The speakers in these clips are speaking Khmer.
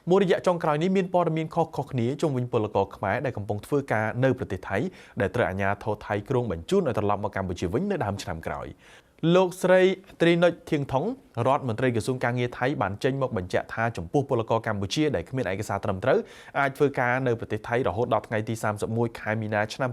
មួយរយៈចុងក្រោយនេះមានព័ត៌មានខុសៗគ្នាជុំវិញពលករខ្មែរដែលកំពុងធ្វើការនៅប្រទេសថៃដែលត្រូវអាជ្ញាធរថៃគ្រោងបញ្ជូនឲ្យត្រឡប់មកកម្ពុជាវិញនៅដើមឆ្នាំក្រោយលោកស្រីត្រីនុចធៀងថុងរដ្ឋមន្ត្រីក្រសួងការងារថៃបានចេញមកបញ្ជាក់ថាចំពោះពលករកម្ពុជាដែលគ្មានឯកសារត្រឹមត្រូវអាចធ្វើការនៅប្រទេសថៃរហូតដល់ថ្ងៃទី31ខែមីនាឆ្នាំ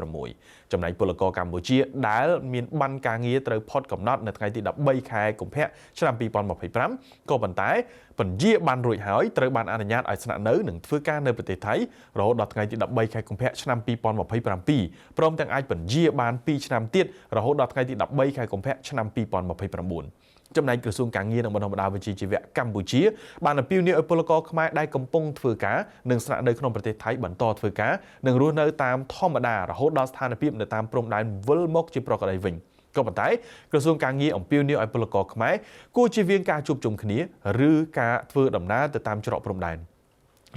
2026ចំណែកពលករកម្ពុជាដែលមានបានការងារត្រូវផុតកំណត់នៅថ្ងៃទី13ខែកុម្ភៈឆ្នាំ2025ក៏ប៉ុន្តែពន្យាបានរួចហើយត្រូវបានអនុញ្ញាតឲ្យស្នាក់នៅនិងធ្វើការនៅប្រទេសថៃរហូតដល់ថ្ងៃទី13ខែកុម្ភៈឆ្នាំ2027ព្រមទាំងអាចពន្យាបាន2ឆ្នាំទៀតរហូតដល់ថ្ងៃទី13ខែកុម្ភៈឆ្នាំ2029ចំណែកក្រសួងការងារនិងបណ្ដុះបណ្ដាលវិជ្ជាជីវៈកម្ពុជាបានអំពាវនាវឲ្យពលករខ្មែរដែលកំពុងធ្វើការនិងស្នាក់នៅក្នុងប្រទេសថៃបន្តធ្វើការនិងរស់នៅតាមធម្មតារហូតដល់ស្ថានភាពនៅតាមព្រំដែនវិលមកជាប្រក្រតីវិញក៏ប៉ុន្តែក្រសួងការងារអំពាវនាវឲ្យពលករខ្មែរគួរជៀសវាងការជួបជុំគ្នាឬការធ្វើដំណើរទៅតាមច្រកព្រំដែន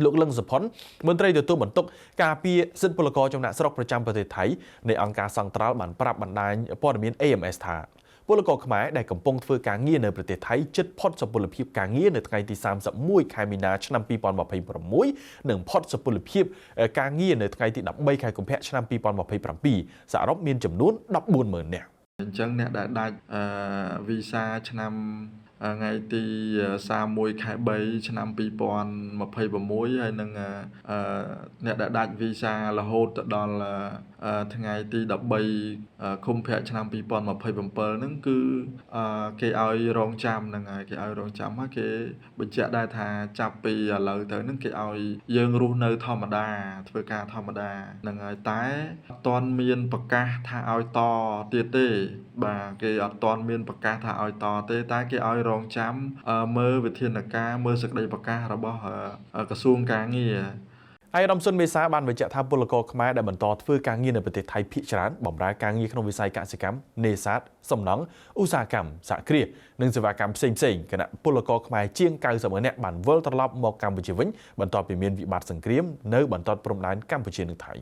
លោកលឹងសុផុនមន្ត្រីទទួលបន្ទុកការពារសិទ្ធិពលករចំណាក់ស្រុកប្រចាំប្រទេសថៃនៃអង្គការសង្ត្រាល់បានប្រាប់បណ្ដាញព័ត៌មាន AMS ថាពលករខ្មែរដែលកំពុងធ្វើការងារនៅប្រទេសថៃជិតផុតសុពលភាពការងារនៅថ្ងៃទី31ខែមីនាឆ្នាំ2026និងផុតសុពលភាពការងារនៅថ្ងៃទី13ខែកុម្ភៈឆ្នាំ2027សរុបមានចំនួន 140,000 នាក់អញ្ចឹងអ្នកដែលដាច់វីសាឆ្នាំថ្ងៃទី31ខែ3ឆ្នាំ2026ហើយនឹងអ្នកដែលដាច់វីសារហូតទៅដល់ថ្ងៃទី13កុម្ភៈឆ្នាំ2027ហ្នឹងគឺគេឲ្យរងចាំហ្នឹងហើយគេឲ្យរងចាំហើយគេបញ្ជាក់ដែរថាចាប់ពីឥឡូវទៅហ្នឹងគេឲ្យយើងរស់នៅធម្មតាធ្វើការធម្មតាហ្នឹងហើយតែអត់ទាន់មានប្រកាសថាឲ្យតទៀតទេបាទគេអត់ទាន់មានប្រកាសថាឲ្យតទេតែគេឲ្យរងចាំមើលវិធានការមើលសេចក្តីប្រកាសរបស់ក្រសួងការងារអាយរំសុនមេសាបានបញ្ជាក់ថាពលករខ្មែរដែលបន្តធ្វើការងារនៅប្រទេសថៃភាគច្រើនបម្រើការងារក្នុងវិស័យកសិកម្មនេសាទសំណង់ឧស្សាហកម្មសហគ្រាសនិងសេវាកម្មផ្សេងៗគណៈពលករខ្មែរជាង90,000 នាក់បានវិលត្រឡប់មកកម្ពុជាវិញបន្ទាប់ពីមានវិបត្តិសង្គ្រាមនៅបន្ទាត់ព្រំដែនកម្ពុជានិងថៃ